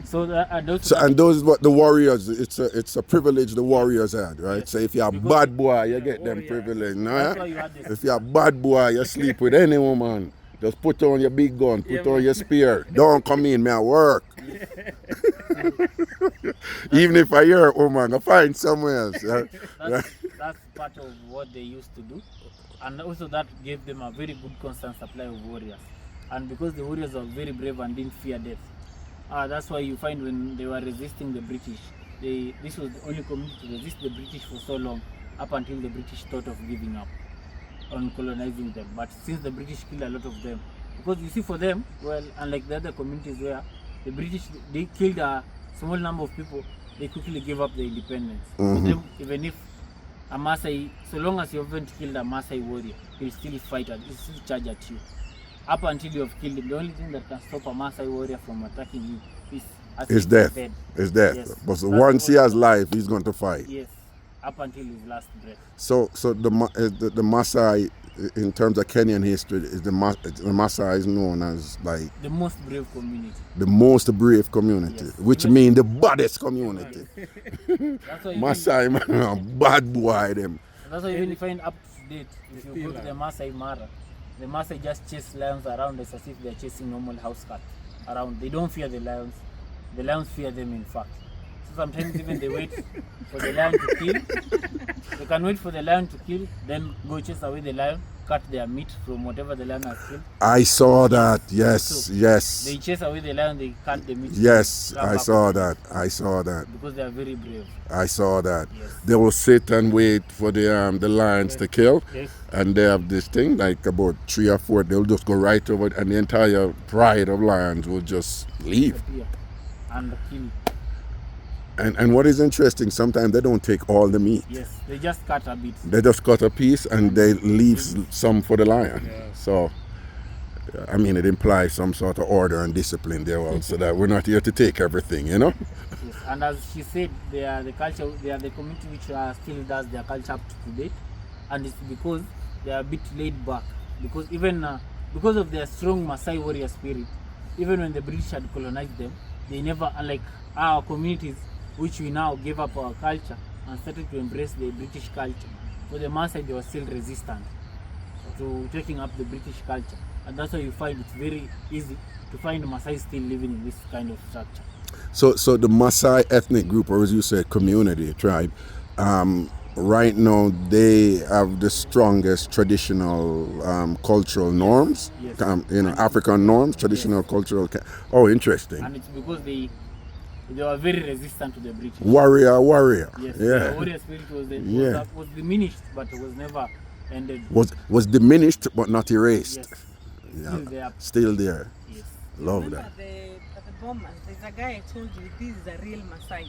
So and those what the warriors. It's a privilege the warriors had, right? Yes. So if you're a bad boy, you get them privilege. No? That's why you had this. If you're a bad boy, you sleep with any woman. Just put on your big gun, put on your spear. Don't come in, me at work. Even if I hear a woman, I find somewhere else. That's part of what they used to do. And also that gave them a very good constant supply of warriors. And because the warriors were very brave and didn't fear death, that's why you find when they were resisting the British, this was the only community to resist the British for so long, up until the British thought of giving up on colonizing them. But since the British killed a lot of them, because you see for them, well, unlike the other communities where the British, they killed a small number of people, they quickly gave up their independence. For them, even if a Maasai, so long as you haven't killed a Maasai warrior, he'll still fight and he'll still charge at you. Up until you have killed him, the only thing that can stop a Maasai warrior from attacking you is death. Is death. Yes. But once he has life, he's going to fight. Yes, up until his last breath. So the Maasai, in terms of Kenyan history, is the Maasai is known as like the most brave community. The most brave community, yes. Which means the baddest community. That's why Maasai man, bad boy them. That's why even you find up to date, if you go to the Maasai Mara, the Maasai just chase lions around us as if they're chasing normal house cats around. They don't fear the lions. The lions fear them, in fact. So sometimes even they wait for the lion to kill. They can wait for the lion to kill, then go chase away the lion, cut their meat from whatever the lion has killed. I saw that. Yes, so yes. They chase away the lion, they cut the meat. Yes, I saw that. I saw that. Because they are very brave. I saw that. Yes. They will sit and wait for the lions to kill. Yes. And they have this thing, like about 3 or 4, they'll just go right over it, and the entire pride of lions will just leave. Yeah. And kill. And what is interesting, sometimes they don't take all the meat. Yes, they just cut a bit. They just cut a piece and they leave some for the lion. Yeah. So, I mean, it implies some sort of order and discipline there also, that we're not here to take everything, you know? Yes. And as she said, they are the culture, they are the community which still does their culture up to date. And it's because they are a bit laid back. Because even because of their strong Maasai warrior spirit, even when the British had colonized them, they never, unlike our communities, which we now gave up our culture and started to embrace the British culture. For the Maasai, they were still resistant to taking up the British culture. And that's why you find it's very easy to find Maasai still living in this kind of structure. So the Maasai ethnic group, or as you said, community, tribe, right now they have the strongest traditional cultural norms, Yes. African norms, traditional cultural. Oh, interesting. And it's because they were very resistant to the British. Warrior. Yes, Yeah. the warrior spirit was diminished, but it was never ended. Was diminished but not erased. Yes. Yeah. Still there. Still there. Yes. Love Remember that. at the BOMAS, there's a guy I told you, this is a real Maasai.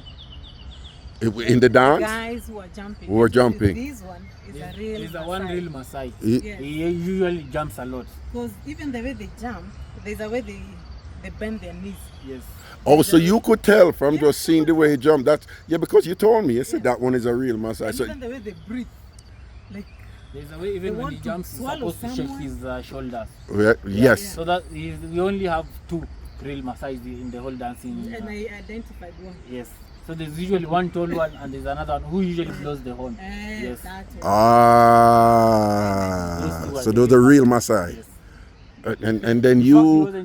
In the dance, Guys who are jumping. Who are jumping. This one is a real He's Maasai. a one real Maasai. Yes. He usually jumps a lot. Because even the way they jump, there's a way they bend their knees. Yes. oh, so you could tell from just seeing the way he jumped. Because you told me, you said that one is a real Maasai. And So even the way they breathe. Like, There's a way even They when want he to jumps, he's swallow supposed to shake someone. his shoulders. yes, So that we only have 2 real Maasai in the whole dancing. and I identified one. Yes. So there's usually one tall one and there's another one who usually blows the horn. Yes. That's it. So those are real Maasai. Yes. And then you're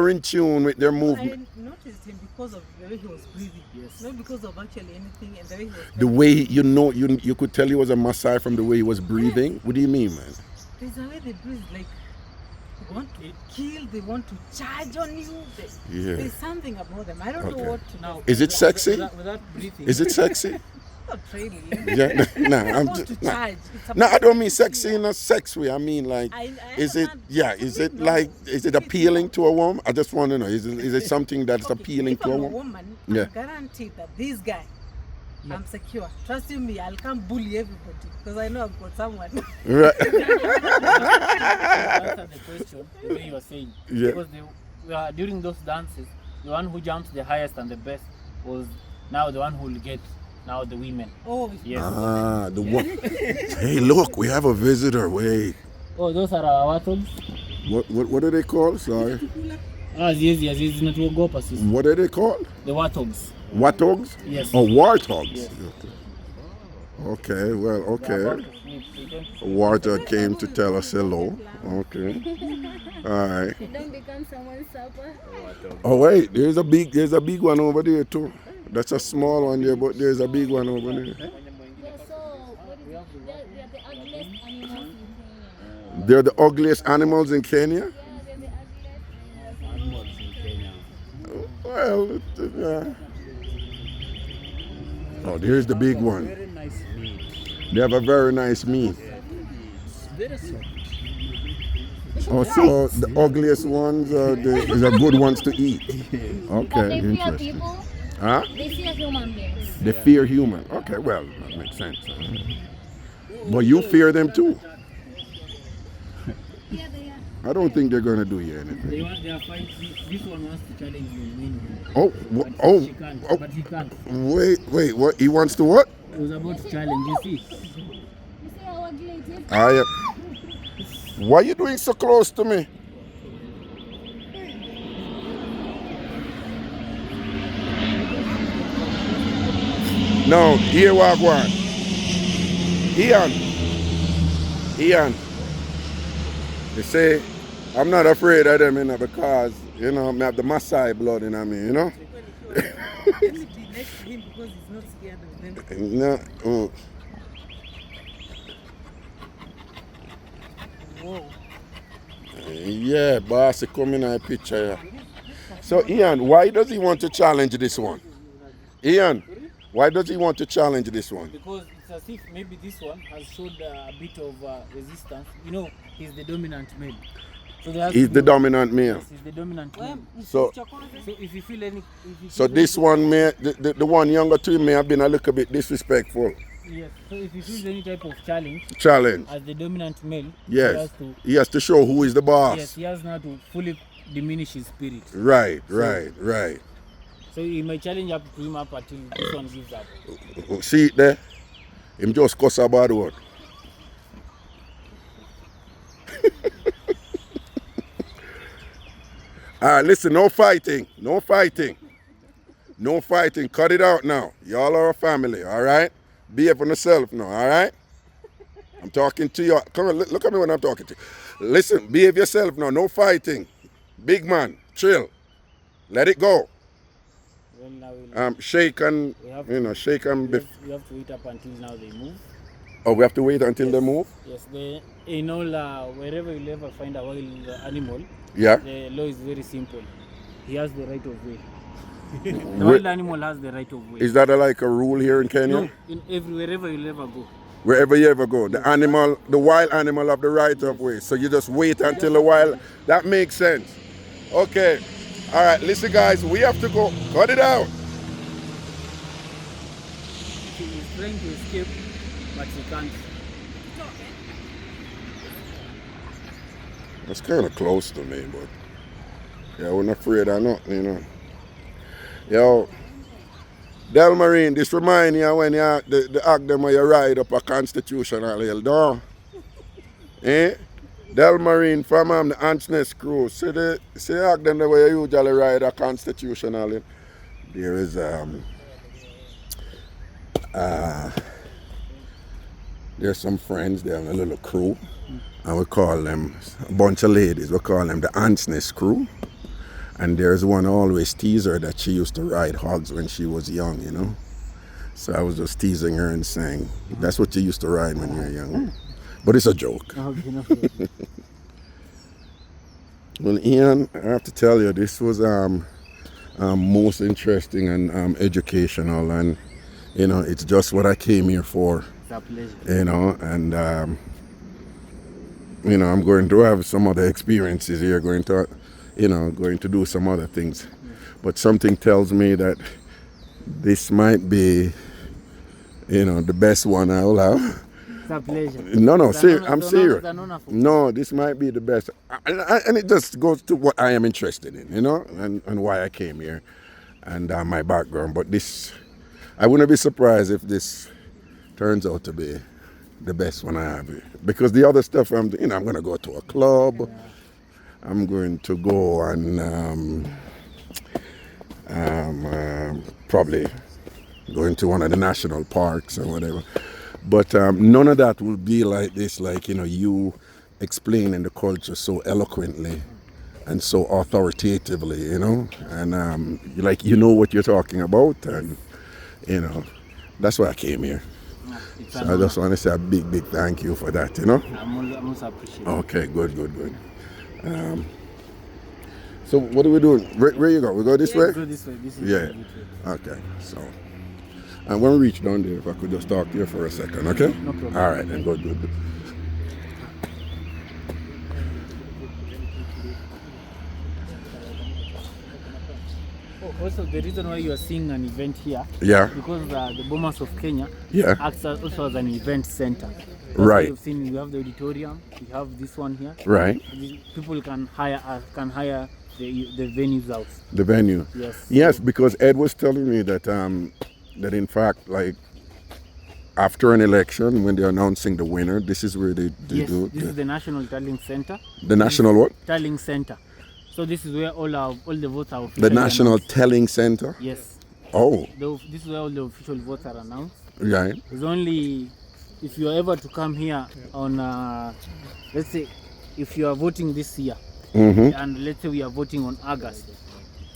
in tune with their I movement. noticed him because of the way he was breathing. Yes. Not because of actually anything, and the way he was The way you could tell he was a Maasai from the way he was breathing. What do you mean, man? There's a way they breathe, like they want to kill, they want to charge on you. Yeah. There's something about them. I don't Okay. know what to Now, Is it sexy? without breathing, Is it sexy? Not really. Yeah, nah, I'm Supposed just, to nah. charge. It's No, I supposed don't to mean be sexy clear. in a sex way. I mean like, I is it? understand. Yeah, For is me, it no. like? Is it If it's appealing not- to a woman? I just want to know. Is it something that's Okay, appealing if to a I'm a woman? woman, Yeah. I'm guaranteed that this guy, I'm secure. Trust you me, I'll come bully everybody because I know I've got someone. Right. To answer the question, the way you are saying, Yeah. because during those dances, the one who jumps the highest and the best was now the one who will get now the women. Oh, Yes. Ah, the one. Hey, look, we have a visitor. Wait, Oh, those are our warthogs. what are they called? Sorry. Yes, not Wogopa, sis. What are they called? The warthogs. Warthogs? Yes. Oh, warthogs. Yes. Okay, well, They are about okay. to sleep. They don't- A warthog came to tell us hello. Okay. All right. You don't become someone's supper. Oh wait, there's a big one over there too. That's a small one there, but there's a big one over there. Yeah, so what is it? They're the ugliest animals in Kenya. They're the ugliest animals in Kenya. Yeah, they're the ugliest animals. Well, oh, there's the big one. Very nice meat. They have a very nice meat. Very soft. Oh, so the ugliest ones are the good ones to eat. But Okay, they fear interesting. people. Huh? They fear human beings. They fear human. Okay, well, that makes sense. But you fear them too. Yeah, they are. I don't think they're gonna do you anything. They are fighting. This one wants to challenge you and win. Oh, But oh, she can't. oh, But he can't. wait, what? He wants to what? He was about to challenge. You see. You see how ugly it is? Why are you doing so close to me? No, here what I want. Ian. You see, I'm not afraid of them, because, I have the Masai blood in me, let me be next to him because he's not scared of them. No, Whoa. yeah, boss, come in a picture. So, Ian, why does he want to challenge this one? Ian, why does he want to challenge this one? Because it's as if maybe this one has showed a bit of resistance. He's the dominant male. So there has He's to the be- dominant male. Yes, he's the dominant male. So- So if you feel any, So this one the one younger to him may have been a little bit disrespectful. yes. So if you feel any type of challenge Challenge. as the dominant male, Yes. He has to show who is the boss. yes, he has now to fully diminish his spirit. Right. So he may challenge up to him up until this one gives up. See it there? Him just cuss a bad word. All right, listen, no fighting. Cut it out now. Y'all are a family, all right? Behave on yourself now, all right? I'm talking to you. Come on, look at me when I'm talking to you. Listen, behave yourself now. No fighting. Big man, chill. Let it go. Well, now Shake and, we have shake and... we have to wait up until now they move. Oh, we have to wait until they move? Yes, wherever you'll ever find a wild animal, Yeah. the law is very simple. He has the right of way. The Where- wild animal has the right of way. Is that like a rule here in Kenya? No, wherever you'll ever go. Wherever you ever go, the wild animal have the right of way. So you just wait until the wild. That makes sense. Okay. All right. Listen, guys, we have to go. Cut it out. He's trying to escape, but he can't. That's kind of close to me, but yeah, I wasn't afraid of nothing, Yo, Delmarine, this remind you when you the act them when you ride up a constitutional hill, don't? Delmarine from the Ants Nest crew. See the act them the way you usually ride a constitutional hill. There is there's some friends, they have a little crew. And we call them, a bunch of ladies, we call them the Ants Nest crew. And there's one always tease her that she used to ride hogs when she was young, So I was just teasing her and saying, that's what you used to ride when you were young. But it's a joke. Well, Ian, I have to tell you, this was most interesting and educational. And, You know, it's just what I came here for. It's a pleasure. You know, and you know, I'm going to have some other experiences here, going to do some other things. But something tells me that this might be, you know, the best one I will have. It's a pleasure. No, I'm serious. It's an honor for me. No, this might be the best. And it just goes to what I am interested in, you know, and why I came here and my background. But this, I wouldn't be surprised if this turns out to be the best one I have here. Because the other stuff, I'm going to go to a club. I'm going to go and probably go into one of the national parks or whatever. But none of that will be like this, like, you know, you explaining the culture so eloquently and so authoritatively, you know, and like, you know what you're talking about, and, you know, that's why I came here. It's So an I honor. just want to say a big thank you for that, you know. I'm also appreciative. Okay, good. So what are we doing? Where you go? We go this way? Go this way. This is Yeah. the good way. Okay, so. And when we reach down there, if I could just talk to you for a second, okay? No problem. All right, then good. Oh, also, the reason why you are seeing an event here, Yeah, because the BOMAS of Kenya yeah, acts also as an event center. That's Right. why you've seen we have the auditorium, we have this one here. right. People can hire the venues out. The venue. Yes. Yes, because Ed was telling me that that in fact, like, after an election, when they're announcing the winner, this is where they Yes, do this is the National Tallying Center. the national what? Tallying Center. So this is where all the votes are The officially National announced. Telling Center. Yes. Oh, This is where all the official votes are announced. right. It's only if you are ever to come here on, let's say, if you are voting this year, Mm-hmm. and let's say we are voting on August,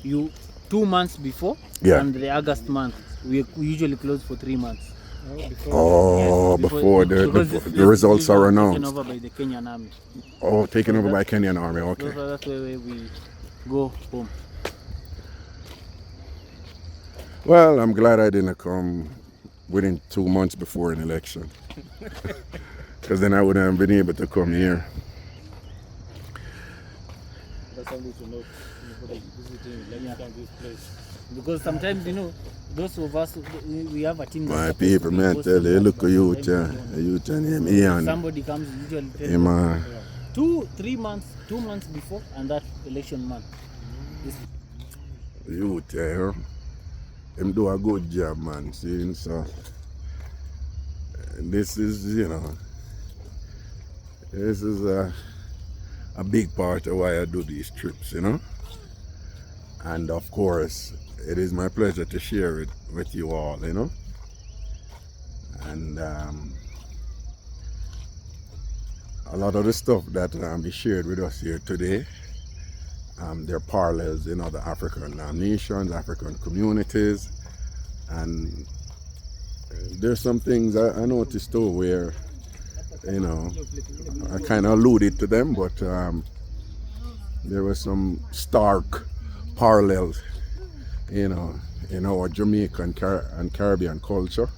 2 months before, Yeah. and the August month, we usually close for 3 months. Oh, Yes, before because the results are taken announced. over by the Kenyan army. Oh, taken over by that's- Kenyan Army. Okay. So that's where we go home. Well, I'm glad I didn't come within 2 months before an election, because then I wouldn't have been able to come here. That's something to note. Anybody visiting, let me come this place. Because sometimes, those of us, we have a team. My that's supposed people, to be man, posting tell you, that, look at you, sometimes we don't. the youth and him, Ian, Somebody comes usually tell him, them 2 months before, and that election month. youth, yeah, him do a good job, man. See, so this is, this is a big part of why I do these trips, and of course, it is my pleasure to share it with you all, and a lot of the stuff that is shared with us here today, there are parallels in other African nations, African communities, and there's some things I noticed too where, I kind of alluded to them, but there were some stark parallels, in our Jamaican and Caribbean culture,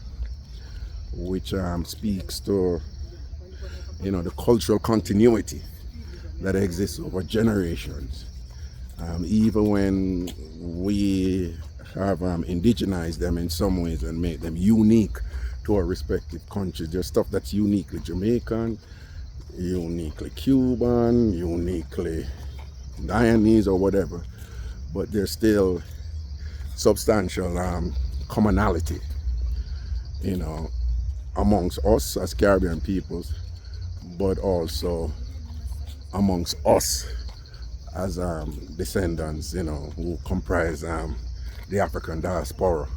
which speaks to, the cultural continuity that exists over generations. Even when we have indigenized them in some ways and made them unique to our respective countries. There's stuff that's uniquely Jamaican, uniquely Cuban, uniquely Guyanese or whatever, but there's still substantial commonality, amongst us as Caribbean peoples, but also amongst us as descendants, who comprise the African diaspora.